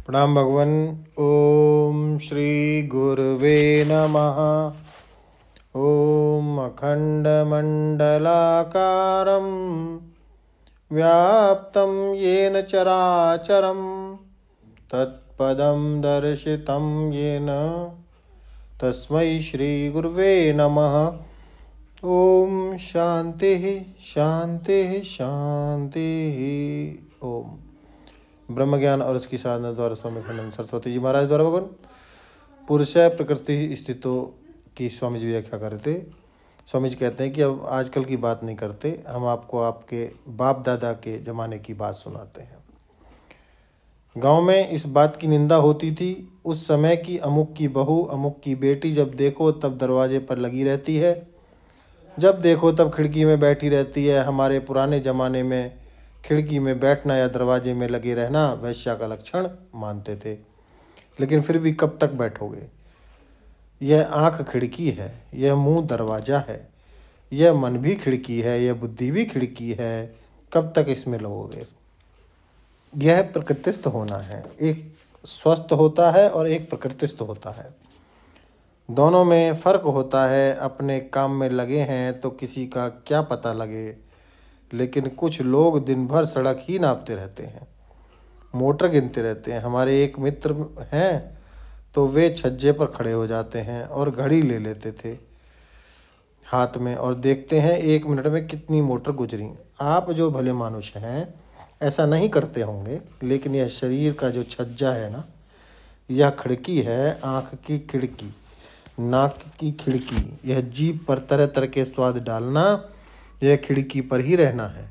प्रणाम भगवन। ओम श्री गुरुवे नमः। ओम अखंडमंडलाकारं व्याप्तं येन चराचरं तत्पदं दर्शितं येन तस्मै श्री गुरुवे नमः। ओम शांति शांति शांति। ओम ब्रह्म ज्ञान और उसकी साधना द्वारा स्वामी खंडन सरस्वती जी महाराज द्वारा भगवान पुरुष प्रकृति स्थितों की स्वामी जी व्याख्या कर रहे थे। स्वामी जी कहते हैं कि अब आजकल की बात नहीं करते, हम आपको आपके बाप दादा के ज़माने की बात सुनाते हैं। गांव में इस बात की निंदा होती थी उस समय की अमुक की बहू अमुक की बेटी जब देखो तब दरवाजे पर लगी रहती है, जब देखो तब खिड़की में बैठी रहती है। हमारे पुराने ज़माने में खिड़की में बैठना या दरवाजे में लगे रहना वैश्या का लक्षण मानते थे, लेकिन फिर भी कब तक बैठोगे? यह आँख खिड़की है, यह मुंह दरवाज़ा है, यह मन भी खिड़की है, यह बुद्धि भी खिड़की है, कब तक इसमें लगोगे? यह प्रकृतिस्थ होना है, एक स्वस्थ होता है और एक प्रकृतिस्थ होता है। दोनों में फ़र्क होता है। अपने काम में लगे हैं तो किसी का क्या पता लगे, लेकिन कुछ लोग दिन भर सड़क ही नापते रहते हैं, मोटर गिनते रहते हैं। हमारे एक मित्र हैं तो वे छज्जे पर खड़े हो जाते हैं और घड़ी ले लेते थे हाथ में और देखते हैं 1 मिनट में कितनी मोटर गुजरी। आप जो भले मानुष हैं ऐसा नहीं करते होंगे, लेकिन यह शरीर का जो छज्जा है ना, यह खिड़की है, आँख की खिड़की, नाक की खिड़की, यह जीभ पर तरह तरह के स्वाद डालना, यह खिड़की पर ही रहना है।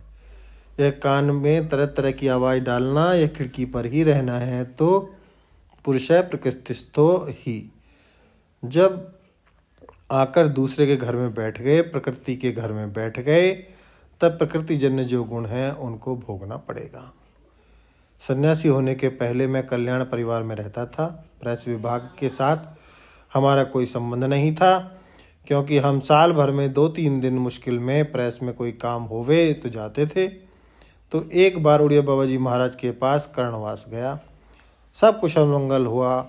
यह कान में तरह तरह की आवाज़ डालना, यह खिड़की पर ही रहना है। तो पुरुष प्रकृतिस्थो ही। जब आकर दूसरे के घर में बैठ गए, प्रकृति के घर में बैठ गए, तब प्रकृति जन्य जो गुण हैं उनको भोगना पड़ेगा। सन्यासी होने के पहले मैं कल्याण परिवार में रहता था। प्रेस विभाग के साथ हमारा कोई संबंध नहीं था, क्योंकि हम साल भर में 2-3 दिन मुश्किल में प्रेस में कोई काम होवे तो जाते थे। तो एक बार उड़िया बाबा जी महाराज के पास कर्णवास गया। सब कुशल मंगल हुआ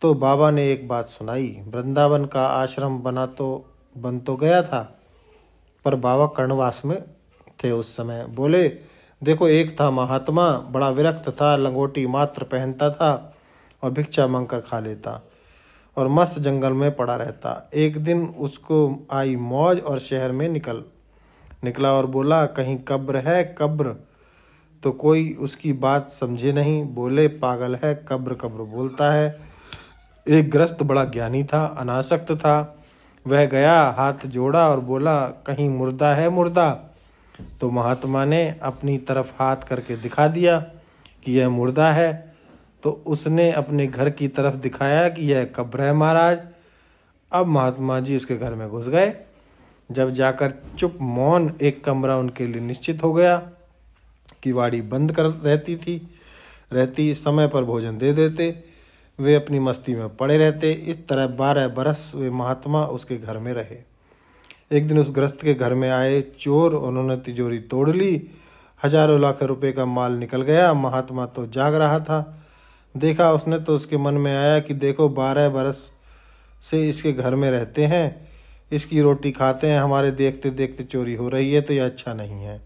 तो बाबा ने एक बात सुनाई। वृंदावन का आश्रम बन तो गया था, पर बाबा कर्णवास में थे उस समय। बोले, देखो एक था महात्मा, बड़ा विरक्त था, लंगोटी मात्र पहनता था और भिक्षा मांगकर खा लेता और मस्त जंगल में पड़ा रहता। एक दिन उसको आई मौज और शहर में निकला और बोला, कहीं कब्र है? कब्र? तो कोई उसकी बात समझे नहीं। बोले, पागल है, कब्र कब्र बोलता है। एक गृहस्थ बड़ा ज्ञानी था, अनासक्त था, वह गया, हाथ जोड़ा और बोला, कहीं मुर्दा है? मुर्दा? तो महात्मा ने अपनी तरफ हाथ करके दिखा दिया कि यह मुर्दा है। तो उसने अपने घर की तरफ दिखाया कि यह कब्र है महाराज। अब महात्मा जी उसके घर में घुस गए। जब जाकर चुप मौन एक कमरा उनके लिए निश्चित हो गया, किवाड़ी बंद कर रहती, समय पर भोजन दे देते, वे अपनी मस्ती में पड़े रहते। इस तरह 12 बरस वे महात्मा उसके घर में रहे। एक दिन उस गृहस्थ के घर में आए चोर, उन्होंने तिजोरी तोड़ ली, हजारों लाख रुपए का माल निकल गया। महात्मा तो जाग रहा था। देखा उसने तो उसके मन में आया कि देखो 12 बरस से इसके घर में रहते हैं, इसकी रोटी खाते हैं, हमारे देखते देखते चोरी हो रही है, तो यह अच्छा नहीं है।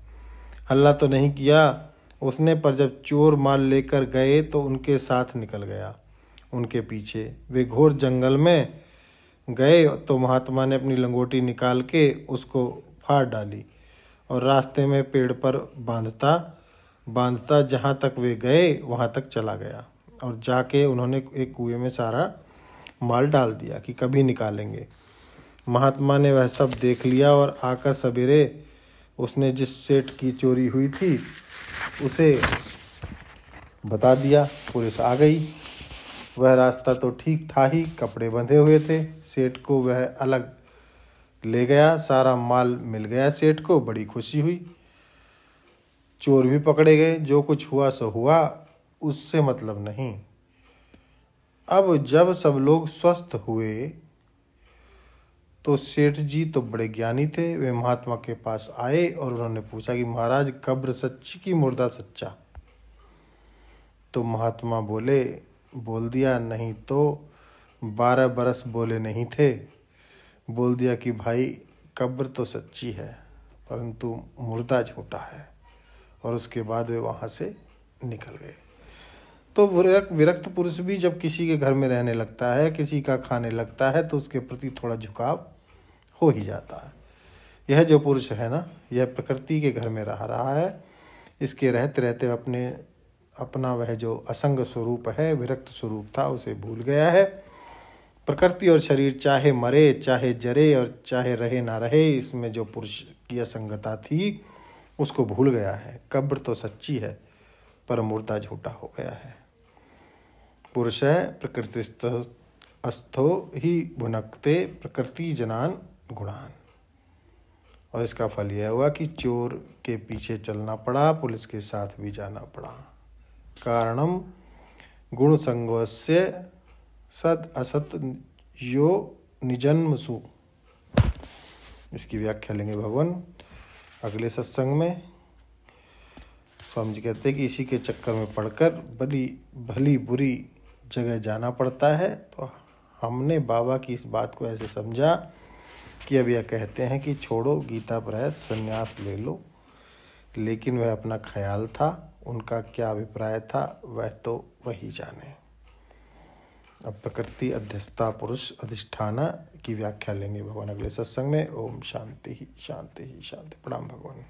हल्ला तो नहीं किया उसने, पर जब चोर माल लेकर गए तो उनके साथ निकल गया उनके पीछे। वे घोर जंगल में गए तो महात्मा ने अपनी लंगोटी निकाल के उसको फाड़ डाली और रास्ते में पेड़ पर बांधता जहाँ तक वे गए वहाँ तक चला गया और जाके उन्होंने एक कुएं में सारा माल डाल दिया कि कभी निकालेंगे। महात्मा ने वह सब देख लिया और आकर सवेरे उसने जिस सेठ की चोरी हुई थी उसे बता दिया। पुलिस आ गई। वह रास्ता तो ठीक था ही, कपड़े बंधे हुए थे। सेठ को वह अलग ले गया, सारा माल मिल गया। सेठ को बड़ी खुशी हुई, चोर भी पकड़े गए। जो कुछ हुआ सो हुआ, उससे मतलब नहीं। अब जब सब लोग स्वस्थ हुए तो सेठ जी तो बड़े ज्ञानी थे। वे महात्मा के पास आए और उन्होंने पूछा कि महाराज, कब्र सच्ची कि मुर्दा सच्चा? तो महात्मा बोले, बोल दिया, नहीं तो 12 बरस बोले नहीं थे। बोल दिया कि भाई कब्र तो सच्ची है परंतु मुर्दा झूठा है, और उसके बाद वे वहाँ से निकल गए। तो विरक्त पुरुष भी जब किसी के घर में रहने लगता है, किसी का खाने लगता है, तो उसके प्रति थोड़ा झुकाव हो ही जाता है। यह जो पुरुष है ना, यह प्रकृति के घर में रह रहा है। इसके रहते रहते अपना वह जो असंग स्वरूप है, विरक्त स्वरूप था, उसे भूल गया है। प्रकृति और शरीर चाहे मरे चाहे जरे और चाहे रहे ना रहे, इसमें जो पुरुष की असंगता थी उसको भूल गया है। कब्र तो सच्ची है पर मुर्दा झूठा हो गया है। पुरुष है प्रकृतिस्थ अस्थो ही भुनक्ते प्रकृति जनान गुणान। और इसका फल यह हुआ कि चोर के पीछे चलना पड़ा, पुलिस के साथ भी जाना पड़ा। कारणम गुण संगोस्य सद असत यो निजन्मसु। इसकी व्याख्या लेंगे भगवान अगले सत्संग में। स्वामी जी कहते हैं कि इसी के चक्कर में पड़कर भली बुरी जगह जाना पड़ता है। तो हमने बाबा की इस बात को ऐसे समझा कि अब यह कहते हैं कि छोड़ो, गीता पर है, संन्यास ले लो। लेकिन वह अपना ख्याल था, उनका क्या अभिप्राय था वह तो वही जाने। अब प्रकृति अध्यस्ता पुरुष अधिष्ठाना की व्याख्या लेंगे भगवान अगले सत्संग में। ओम शांति ही शांति ही शांति। प्रणाम भगवान।